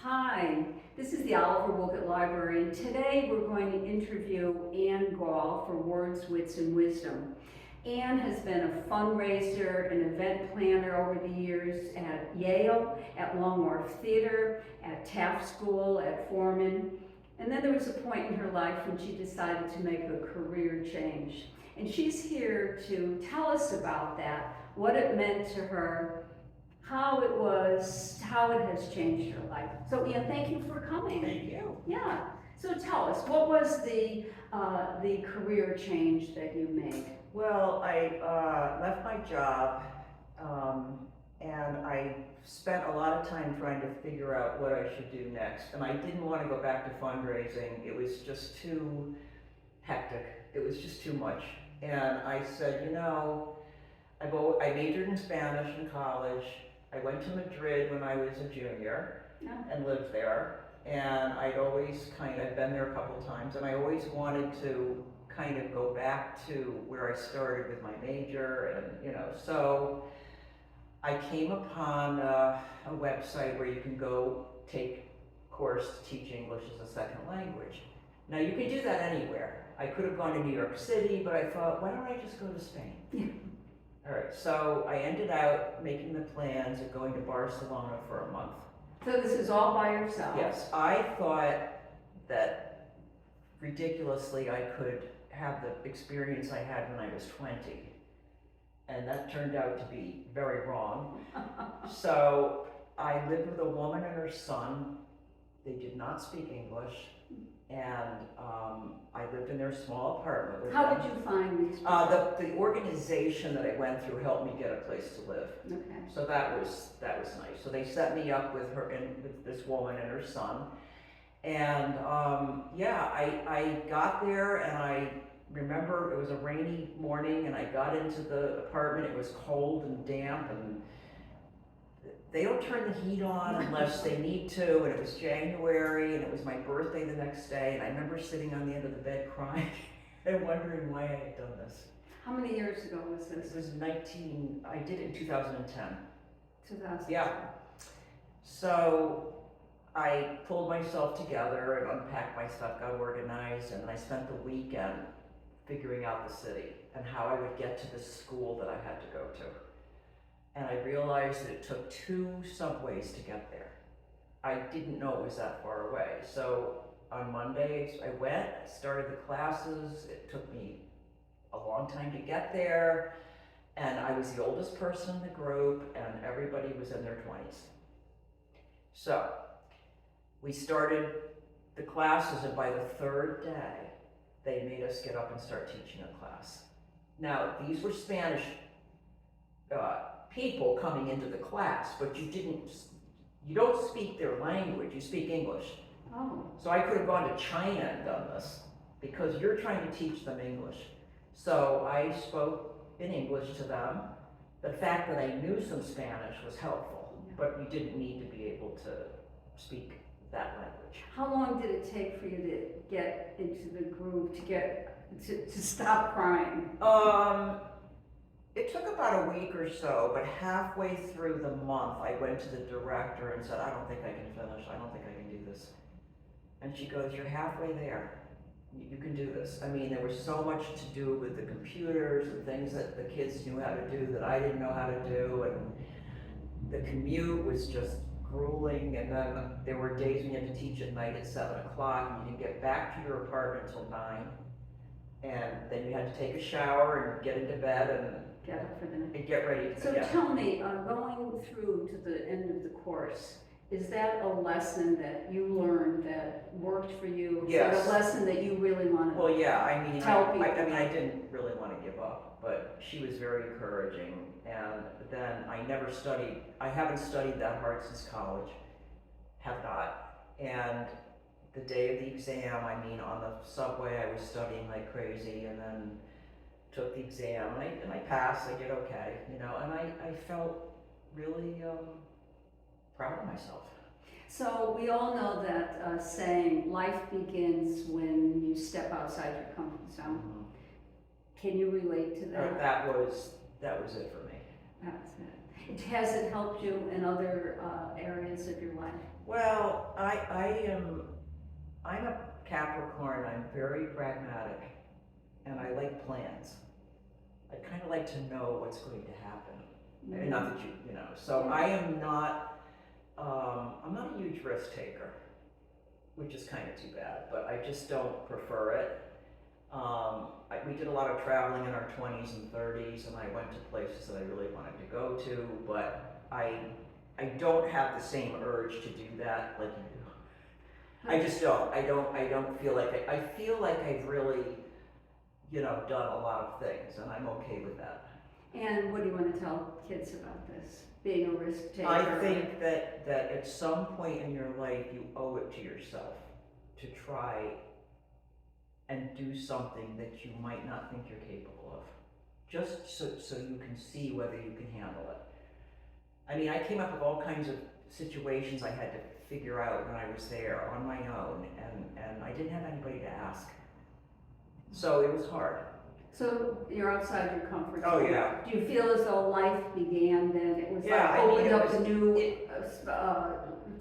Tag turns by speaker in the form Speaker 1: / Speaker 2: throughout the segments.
Speaker 1: Hi, this is the Oliver Wolcott Library, and today we're going to interview Anne Gahl for Words, Wits, and Wisdom. Anne has been a fundraiser and event planner over the years at Yale, at Long Wharf Theater, at Taft School, at Foreman, and then there was a point in her life when she decided to make a career change. And she's here to tell us about that, what it meant to her, how it has changed her life. So Ian, thank you for coming.
Speaker 2: Thank you.
Speaker 1: Yeah. So tell us, what was the career change that you made?
Speaker 2: Well, I left my job and I spent a lot of time trying to figure out what I should do next. And I didn't want to go back to fundraising. It was just too hectic. It was just too much. And I said, I majored in Spanish in college. I went to Madrid when I was a junior and lived there. And I'd been there a couple times, and I always wanted to kind of go back to where I started with my major, and so I came upon a website where you can go take a course to teach English as a second language. Now you can do that anywhere. I could have gone to New York City, but I thought, why don't I just go to Spain?
Speaker 1: Yeah.
Speaker 2: All right, so I ended up making the plans of going to Barcelona for a month.
Speaker 1: So this is all by yourself?
Speaker 2: Yes, I thought that ridiculously I could have the experience I had when I was 20. And that turned out to be very wrong. So I lived with a woman and her son. They did not speak English. And I lived in their small apartment with them.
Speaker 1: How did you find these people?
Speaker 2: The organization that I went through helped me get a place to live.
Speaker 1: Okay.
Speaker 2: So that was nice. So they set me up with her and with this woman and her son. And I got there, and I remember it was a rainy morning, and I got into the apartment. It was cold and damp, and they don't turn the heat on unless they need to, and it was January, and it was my birthday the next day, and I remember sitting on the end of the bed crying and wondering why I had done this.
Speaker 1: How many years ago was this?
Speaker 2: It was I did it in 2010.
Speaker 1: 2000.
Speaker 2: Yeah. So I pulled myself together and unpacked my stuff, got organized, and I spent the weekend figuring out the city and how I would get to this school that I had to go to. And I realized that it took 2 subways to get there. I didn't know it was that far away. So on Monday, I went, I started the classes. It took me a long time to get there. And I was the oldest person in the group, and everybody was in their 20s. So we started the classes, and by the 3rd day, they made us get up and start teaching a class. Now, these were Spanish people coming into the class, but you don't speak their language, you speak English.
Speaker 1: Oh.
Speaker 2: So I could have gone to China and done this, because you're trying to teach them English. So I spoke in English to them. The fact that I knew some Spanish was helpful, but you didn't need to be able to speak that language.
Speaker 1: How long did it take for you to get into the groove, to stop crying?
Speaker 2: It took about a week or so, but halfway through the month, I went to the director and said, I don't think I can finish. I don't think I can do this. And she goes, you're halfway there. You can do this. I mean, there was so much to do with the computers and things that the kids knew how to do that I didn't know how to do. And the commute was just grueling. And then there were days when you had to teach at night at 7 o'clock, and you didn't get back to your apartment until 9. And then you had to take a shower and get into bed and
Speaker 1: Get up for the night.
Speaker 2: and get ready to
Speaker 1: So tell me, going through to the end of the course, is that a lesson that you learned that worked for you?
Speaker 2: Yes.
Speaker 1: Is that a lesson that you really want to
Speaker 2: Well, yeah, I mean,
Speaker 1: tell people?
Speaker 2: I didn't really want to give up, but she was very encouraging. And then I haven't studied that hard since college, have not. And the day of the exam, on the subway, I was studying like crazy, and then took the exam, and I passed. I did okay, and I felt really proud of myself.
Speaker 1: So we all know that saying, life begins when you step outside your comfort zone.
Speaker 2: Mm-hmm.
Speaker 1: Can you relate to that?
Speaker 2: That was it for me.
Speaker 1: That's it. Has it helped you in other areas of your life?
Speaker 2: Well, I'm a Capricorn, I'm very pragmatic, and I like plans. I kind of like to know what's going to happen. And not that you know, so I am not, I'm not a huge risk taker, which is kind of too bad, but I just don't prefer it. We did a lot of traveling in our 20s and 30s, and I went to places that I really wanted to go to, but I don't have the same urge to do that like you do. I just don't. I don't feel like I feel like I've really, done a lot of things, and I'm okay with that.
Speaker 1: And what do you want to tell kids about this, being a risk taker?
Speaker 2: I think that at some point in your life, you owe it to yourself to try and do something that you might not think you're capable of, just so you can see whether you can handle it. I mean, I came up with all kinds of situations I had to figure out when I was there on my own, and I didn't have anybody to ask. So it was hard.
Speaker 1: So you're outside your comfort zone.
Speaker 2: Oh, yeah.
Speaker 1: Do you feel as though life began then? It was
Speaker 2: Yeah,
Speaker 1: like
Speaker 2: I mean,
Speaker 1: opened
Speaker 2: it
Speaker 1: up
Speaker 2: was-
Speaker 1: a new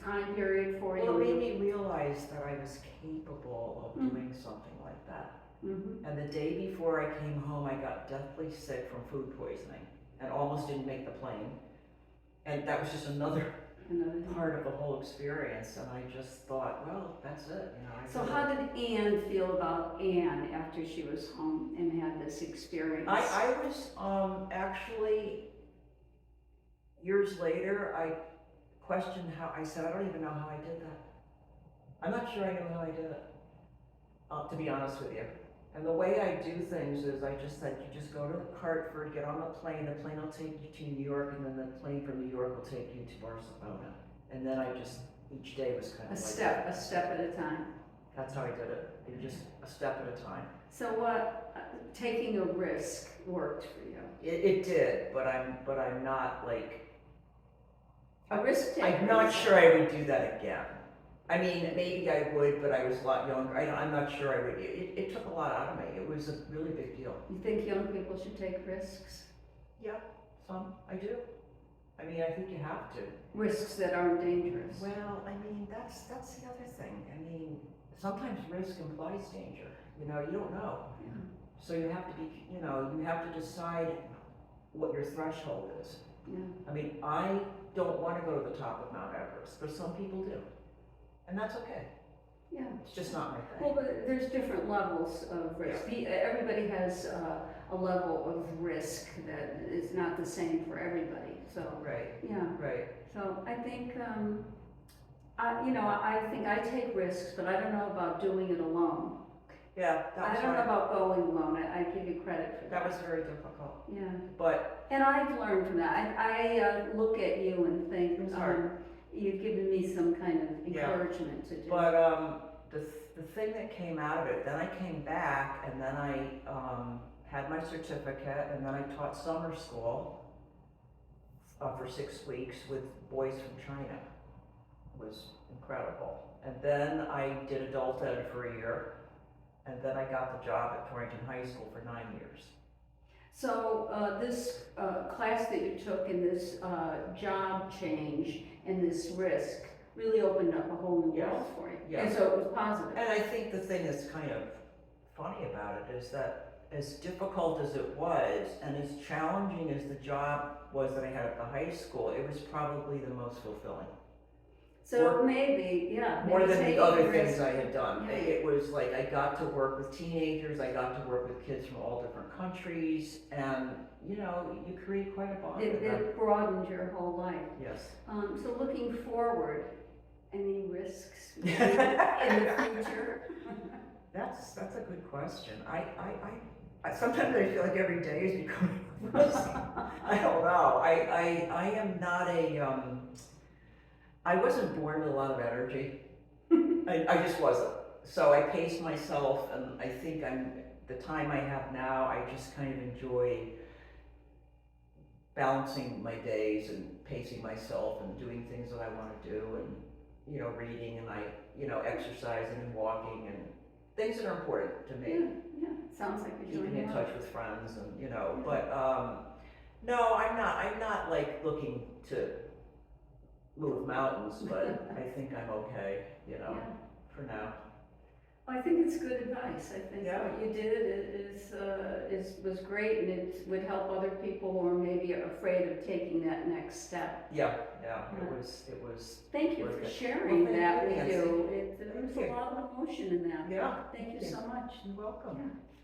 Speaker 1: time period for you?
Speaker 2: Well, it made me realize that I was capable of doing something like that.
Speaker 1: Mm-hmm.
Speaker 2: And the day before I came home, I got deathly sick from food poisoning and almost didn't make the plane. And that was just another part of the whole experience. And I just thought, well, that's it.
Speaker 1: So how did Anne feel about Anne after she was home and had this experience?
Speaker 2: I was actually, years later, I questioned how, I said, I don't even know how I did that. I'm not sure I know how I did it, to be honest with you. And the way I do things is I just said, you just go to Hartford, get on the plane will take you to New York, and then the plane from New York will take you to Barcelona. And then I just, each day was kind of
Speaker 1: a
Speaker 2: like
Speaker 1: step at a time.
Speaker 2: That's how I did it. Just a step at a time.
Speaker 1: So what, taking a risk worked for you?
Speaker 2: It did, but I'm not like,
Speaker 1: A risk taker.
Speaker 2: I'm not sure I would do that again. I mean, maybe I would, but I was a lot younger. I'm not sure I would. It took a lot out of me. It was a really big deal.
Speaker 1: You think young people should take risks?
Speaker 2: Yeah, some. I do. I mean, I think you have to.
Speaker 1: Risks that aren't dangerous.
Speaker 2: Well, I mean, that's the other thing. I mean, sometimes risk implies danger. You don't know.
Speaker 1: Yeah.
Speaker 2: So you have to be, you have to decide what your threshold is.
Speaker 1: Yeah.
Speaker 2: I mean, I don't want to go to the top of Mount Everest, but some people do. And that's okay.
Speaker 1: Yeah.
Speaker 2: It's just not my thing.
Speaker 1: Well, but there's different levels of risk. Everybody has a level of risk that is not the same for everybody. So
Speaker 2: Right.
Speaker 1: yeah.
Speaker 2: Right.
Speaker 1: So I think I think I take risks, but I don't know about doing it alone.
Speaker 2: Yeah,
Speaker 1: I don't know about going alone. I give you credit for that.
Speaker 2: that was very difficult.
Speaker 1: Yeah.
Speaker 2: But
Speaker 1: And I've learned from that. I look at you and think
Speaker 2: it was hard.
Speaker 1: you've given me some kind of
Speaker 2: Yeah.
Speaker 1: encouragement to do.
Speaker 2: But the thing that came out of it, then I came back and then I had my certificate, and then I taught summer school for 6 weeks with boys from China. It was incredible. And then I did adult ed for a year, and then I got the job at Torrington High School for 9 years.
Speaker 1: So this class that you took and this job change and this risk really opened up a whole new world for you.
Speaker 2: Yes.
Speaker 1: And so it was positive.
Speaker 2: And I think the thing that's kind of funny about it is that as difficult as it was, and as challenging as the job was that I had at the high school, it was probably the most fulfilling.
Speaker 1: So maybe, yeah.
Speaker 2: More
Speaker 1: maybe
Speaker 2: than the
Speaker 1: taking
Speaker 2: other
Speaker 1: risk-
Speaker 2: things I had done.
Speaker 1: Yeah.
Speaker 2: It was like I got to work with teenagers, I got to work with kids from all different countries, and you create quite a bond with them.
Speaker 1: It broadened your whole life.
Speaker 2: Yes.
Speaker 1: So looking forward, any risks in the future?
Speaker 2: That's a good question. I sometimes I feel like every day is becoming risky. I don't know. I am not I wasn't born with a lot of energy. I just wasn't. So I pace myself, and I think the time I have now, I just kind of enjoy balancing my days and pacing myself and doing things that I want to do, and reading, and exercising and walking and things that are important to me.
Speaker 1: Yeah. Sounds like you're
Speaker 2: Keeping
Speaker 1: doing
Speaker 2: in
Speaker 1: well.
Speaker 2: touch with friends, and but no, I'm not like looking to move mountains, but I think I'm okay, you know,
Speaker 1: Yeah.
Speaker 2: for now.
Speaker 1: I think it's good advice. I think
Speaker 2: Yeah.
Speaker 1: what you did was great, and it would help other people who are maybe afraid of taking that next step.
Speaker 2: Yeah, yeah,
Speaker 1: Yeah.
Speaker 2: it was,
Speaker 1: Thank you
Speaker 2: Worth
Speaker 1: for
Speaker 2: it.
Speaker 1: sharing
Speaker 2: Well, thank
Speaker 1: that
Speaker 2: you,
Speaker 1: with
Speaker 2: Nancy.
Speaker 1: you. There
Speaker 2: Thank
Speaker 1: was a
Speaker 2: you.
Speaker 1: lot of emotion in that.
Speaker 2: Yeah.
Speaker 1: Thank you so much.
Speaker 2: You're welcome.
Speaker 1: Yeah.